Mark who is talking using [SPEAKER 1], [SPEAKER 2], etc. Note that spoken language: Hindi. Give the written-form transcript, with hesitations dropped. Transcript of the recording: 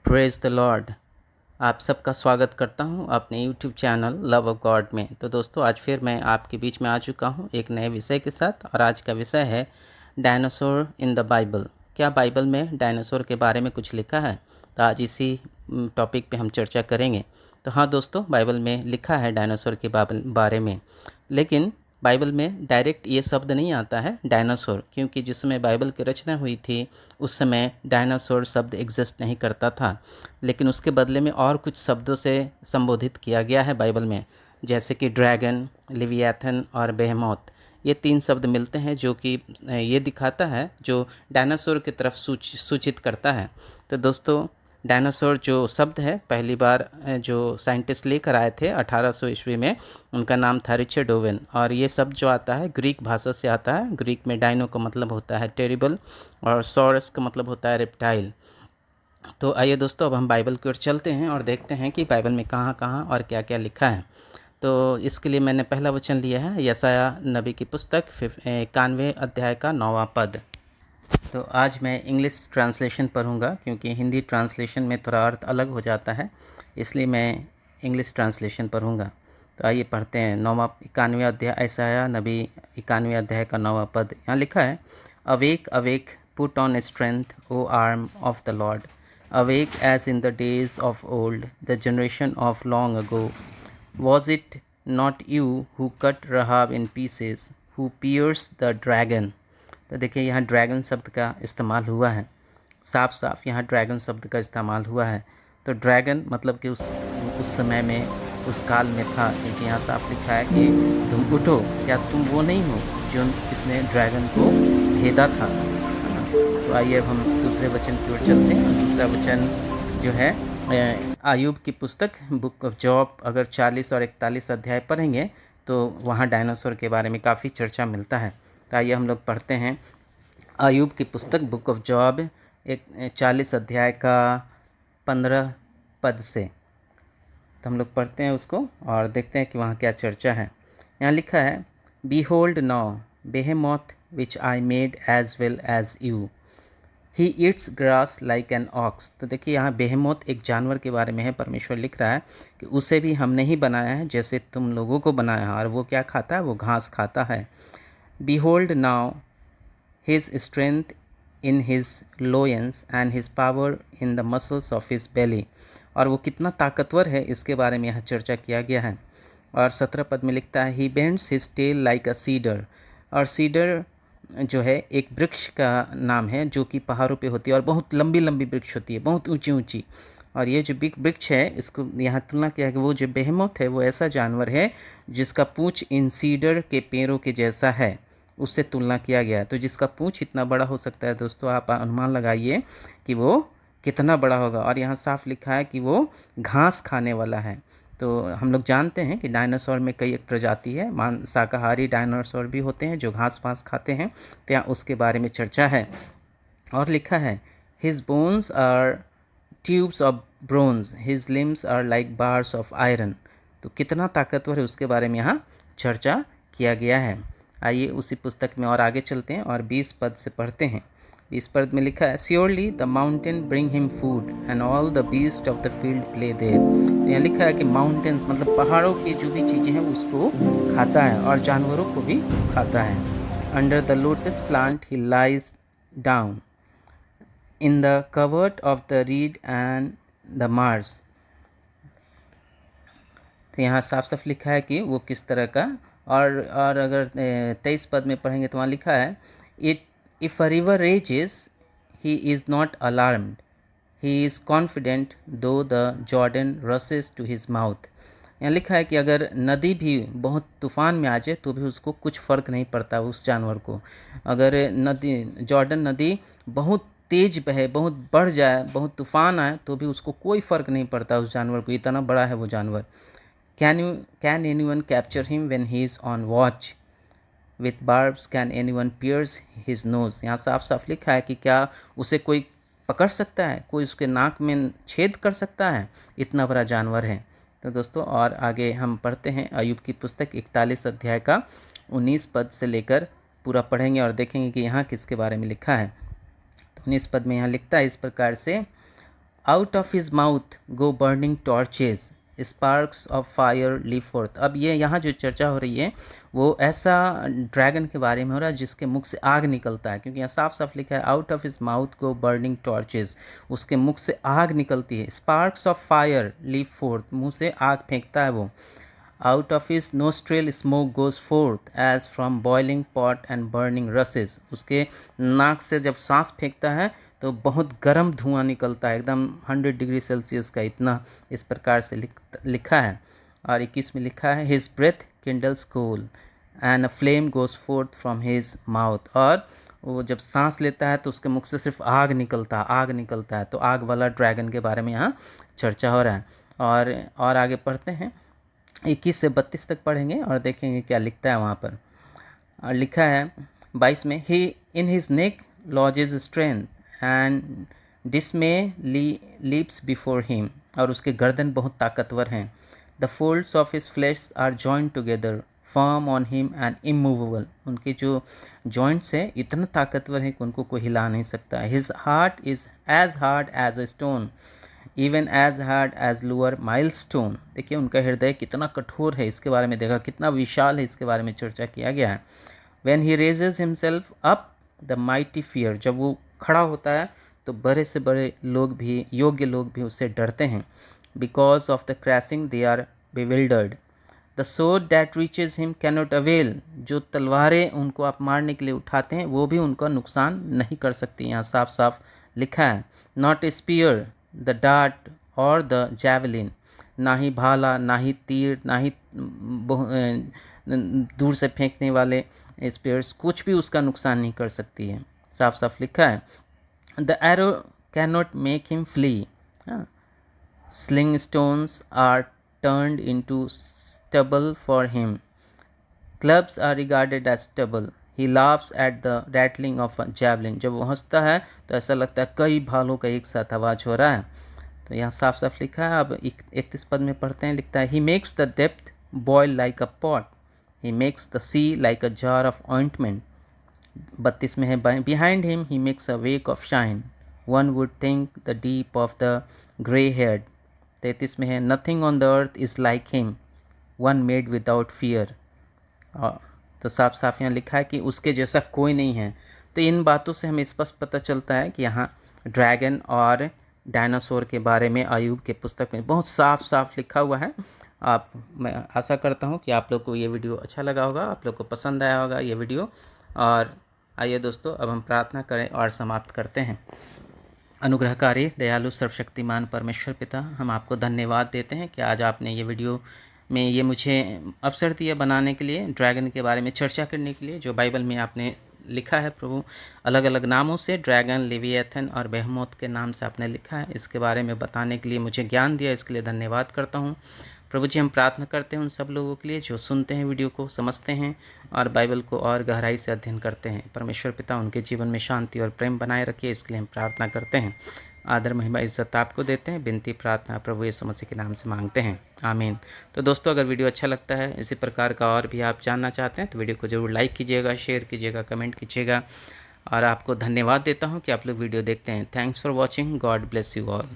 [SPEAKER 1] Praise the Lord. आप सबका स्वागत करता हूं अपने YouTube channel love of God में। तो दोस्तों, आज फिर मैं आपके बीच में आ चुका हूं एक नए विषय के साथ, और आज का विषय है डायनासोर इन द बाइबल। क्या बाइबल में डायनासोर के बारे में कुछ लिखा है? तो आज इसी टॉपिक पे हम चर्चा करेंगे। तो हाँ दोस्तों, बाइबल में लिखा है डायनासोर के बारे में, लेकिन बाइबल में डायरेक्ट ये शब्द नहीं आता है डायनासोर, क्योंकि जिस समय बाइबल की रचना हुई थी उस समय डायनासोर शब्द एग्जिस्ट नहीं करता था, लेकिन उसके बदले में और कुछ शब्दों से संबोधित किया गया है बाइबल में, जैसे कि ड्रैगन, लिवियाथन और बेहेमोथ। ये तीन शब्द मिलते हैं जो कि ये दिखाता है, जो डायनासोर की तरफ सूचित करता है। तो दोस्तों, डायनासोर जो शब्द है पहली बार जो साइंटिस्ट लेकर आए थे 1800 ईस्वी में, उनका नाम था रिचर्ड ओवेन। और ये शब्द जो आता है ग्रीक भाषा से आता है। ग्रीक में डायनो का मतलब होता है टेरिबल, और सॉरस का मतलब होता है रेप्टाइल। तो आइए दोस्तों, अब हम बाइबल की ओर चलते हैं और देखते हैं कि बाइबल में कहाँ कहाँ और क्या क्या लिखा है। तो इसके लिए मैंने पहला वचन लिया है यशायाह नबी की पुस्तक 91वें अध्याय का 9वां पद। तो आज मैं इंग्लिश ट्रांसलेशन पढ़ूंगा, क्योंकि हिंदी ट्रांसलेशन में थोड़ा अर्थ अलग हो जाता है, इसलिए मैं इंग्लिश ट्रांसलेशन पढ़ूंगा। तो आइए पढ़ते हैं 91वां अध्याय, यशायाह नबी 91वें अध्याय का 9वां पद। यहाँ लिखा है, awake awake, put on strength O arm of the Lord, awake as in the days of old, the generation of long ago, was it not you who cut Rahab in pieces, who pierce the dragon. तो देखिए, यहाँ ड्रैगन शब्द का इस्तेमाल हुआ है, साफ साफ यहाँ ड्रैगन शब्द का इस्तेमाल हुआ है। तो ड्रैगन मतलब कि उस समय में, उस काल में था, क्योंकि यहाँ साफ लिखा है कि तुम उठो, क्या तुम वो नहीं हो जो इसने ड्रैगन को भेदा था, है ना। तो आइए अब हम दूसरे वचन की ओर चलते हैं। दूसरा वचन जो है आयुब की पुस्तक बुक ऑफ जॉब, अगर 40 और 41 अध्याय पढ़ेंगे तो वहाँ डायनासोर के बारे में काफ़ी चर्चा मिलता है। तो आइए हम लोग पढ़ते हैं आयुब की पुस्तक बुक ऑफ जॉब 40 अध्याय का 15 पद से। तो हम लोग पढ़ते हैं उसको और देखते हैं कि वहाँ क्या चर्चा है। यहाँ लिखा है, Behold now, behemoth which I made as well as you, he eats grass like an ox। तो देखिए, यहाँ बेहेमोथ एक जानवर के बारे में है। परमेश्वर लिख रहा है कि उसे भी हमने ही बनाया है जैसे तुम लोगों को बनाया है, और वो क्या खाता है? वो घास खाता है। Behold now his strength in his loins and his power in the muscles of his belly। और वो कितना ताकतवर है इसके बारे में यहाँ चर्चा किया गया है। और 17 पद में लिखता है, he bends his tail like a cedar। और सीडर जो है एक वृक्ष का नाम है जो कि पहाड़ों पे होती है, और बहुत लंबी लंबी वृक्ष होती है, बहुत ऊंची ऊंची। और ये जो बिग वृक्ष है, इसको यहाँ तुलना किया है कि वो जो बेहेमोथ है वो ऐसा जानवर है जिसका पूंछ इन सीडर के पेड़ों के जैसा है, उससे तुलना किया गया है। तो जिसका पूंछ इतना बड़ा हो सकता है दोस्तों, आप अनुमान लगाइए कि वो कितना बड़ा होगा। और यहाँ साफ लिखा है कि वो घास खाने वाला है। तो हम लोग जानते हैं कि डायनासोर में कई एक प्रजाति है, शाकाहारी डायनासोर भी होते हैं जो घास फास खाते हैं। तो यहाँ उसके बारे में चर्चा है। और लिखा है, his bones are tubes of bronze, his limbs are like bars of iron. तो कितना ताकतवर है उसके बारे में यहाँ चर्चा किया गया है। आइए उसी पुस्तक में और आगे चलते हैं और 20 पद से पढ़ते हैं। 20 पद में लिखा है, surely the mountain bring him food and all the beast of the field play there. यहाँ लिखा है कि माउंटेन्स मतलब पहाड़ों की जो भी चीज़ें हैं उसको खाता है और जानवरों को भी खाता है। Under the lotus plant he lies down, in the covert of the read and the Mars. तो यहाँ साफ साफ लिखा है कि वो किस तरह का। और अगर 23 पद में पढ़ेंगे तो वहाँ लिखा है, it if a river rages he is not alarmed, he is confident though the Jordan rushes to his mouth. यहाँ लिखा है कि अगर नदी भी बहुत तूफान में आ जाए तो भी उसको कुछ फ़र्क नहीं पड़ता उस जानवर को। अगर नदी, जॉर्डन नदी बहुत तेज बहे, बहुत बढ़ जाए, बहुत तूफान आए तो भी उसको कोई फ़र्क नहीं पड़ता उस जानवर को, इतना बड़ा है वो जानवर। Can anyone capture him when he is on watch? With barbs can anyone pierce his nose? यहाँ साफ साफ लिखा है कि क्या उसे कोई पकड़ सकता है, कोई उसके नाक में छेद कर सकता है, इतना बड़ा जानवर है। तो दोस्तों, और आगे हम पढ़ते हैं अय्यूब की पुस्तक 41 अध्याय का 19 पद से लेकर पूरा पढ़ेंगे और देखेंगे कि यहाँ किसके बारे में लिखा है। तो 19 पद में यहाँ लिखता है इस प्रकार से, out of his mouth go burning torches, sparks of fire leap fourth. अब ये यहाँ जो चर्चा हो रही है वो ऐसा ड्रैगन के बारे में हो रहा है जिसके मुख से आग निकलता है, क्योंकि यहाँ साफ साफ लिखा है out of his mouth go burning torches, उसके मुख से आग निकलती है। Sparks of fire leap forth, मुँह से आग फेंकता है वो। Out of his nostril smoke goes forth as from boiling pot and burning rushes, उसके नाक से जब सांस फेंकता है तो बहुत गर्म धुआं निकलता है, एकदम 100 डिग्री सेल्सियस का, इतना इस प्रकार से लिखा है। और 21 में लिखा है his breath kindles coal and a flame goes forth from his mouth, और वो जब सांस लेता है तो उसके मुख से सिर्फ आग निकलता है। तो आग वाला ड्रैगन के बारे में यहाँ चर्चा हो रहा है। और आगे पढ़ते हैं, 21 से 32 तक पढ़ेंगे और देखेंगे क्या लिखता है वहाँ पर। और लिखा है 22 में, he in his neck lodges strength and dismay leaps before him, और उसके गर्दन बहुत ताकतवर हैं। The folds of his flesh are joint together firm on him and immovable, उनके जो जॉइंट्स हैं इतना ताकतवर हैं कि उनको कोई हिला नहीं सकता। His heart is as hard as a stone even as hard as lower millstone, देखिए उनका हृदय कितना कठोर है, इसके बारे में देखा, कितना विशाल है, इसके बारे में चर्चा किया गया है। When he raises himself up the mighty fear, जब वो खड़ा होता है तो बड़े से बड़े लोग भी, योग्य लोग भी उससे डरते हैं। Because of the crashing they are bewildered. The sword that reaches him cannot avail, जो तलवारें उनको आप मारने के लिए उठाते हैं वो भी उनका नुकसान नहीं कर सकती, यहाँ साफ साफ लिखा है। Not a spear, the dart or the javelin, ना ही भाला, ना ही तीर, ना ही दूर से फेंकने वाले स्पेयर्स, कुछ भी उसका नुकसान नहीं कर सकती है, साफ साफ लिखा है। The arrow can not make him flee, sling stones are turned into stubble for him, clubs are regarded as stubble, he laughs at the rattling of javelin, जब वो हंसता है तो ऐसा लगता है कई भालों का एक साथ आवाज़ हो रहा है। तो यहाँ साफ साफ लिखा है। अब 31 पद में पढ़ते हैं, लिखता है he makes the depth boil like a pot, he makes the sea like a jar of ointment. 32 में है, behind him he makes a wake of shine, one would think the deep of the grey haired. 33 में है, nothing on the earth is like him, one made without fear. तो साफ साफ यहाँ लिखा है कि उसके जैसा कोई नहीं है। तो इन बातों से हमें स्पष्ट पता चलता है कि यहाँ ड्रैगन और डायनासोर के बारे में अय्यूब के पुस्तक में बहुत साफ साफ लिखा हुआ है। मैं आशा करता हूँ कि आप लोग को ये वीडियो अच्छा लगा होगा, आप लोग को पसंद आया होगा ये वीडियो। और आइए दोस्तों, अब हम प्रार्थना करें और समाप्त करते हैं। अनुग्रहकारी दयालु सर्वशक्तिमान परमेश्वर पिता, हम आपको धन्यवाद देते हैं कि आज आपने ये वीडियो में ये मुझे अवसर दिया बनाने के लिए, ड्रैगन के बारे में चर्चा करने के लिए, जो बाइबल में आपने लिखा है प्रभु, अलग अलग नामों से, ड्रैगन, लेविएथन और बेहमोत के नाम से आपने लिखा है। इसके बारे में बताने के लिए मुझे ज्ञान दिया, इसके लिए धन्यवाद करता हूँ प्रभु जी। हम प्रार्थना करते हैं उन सब लोगों के लिए जो सुनते हैं, वीडियो को समझते हैं और बाइबल को और गहराई से अध्ययन करते हैं। परमेश्वर पिता उनके जीवन में शांति और प्रेम बनाए रखिए, इसके लिए हम प्रार्थना करते हैं। आदर महिमा इज्जत आपको देते हैं, विनती प्रार्थना प्रभु यीशु मसीह के नाम से मांगते हैं, आमीन। तो दोस्तों, अगर वीडियो अच्छा लगता है, इसी प्रकार का और भी आप जानना चाहते हैं तो वीडियो को जरूर लाइक कीजिएगा, शेयर कीजिएगा, कमेंट कीजिएगा। और आपको धन्यवाद देता हूँ कि आप लोग वीडियो देखते हैं। Thanks for watching, God bless you all.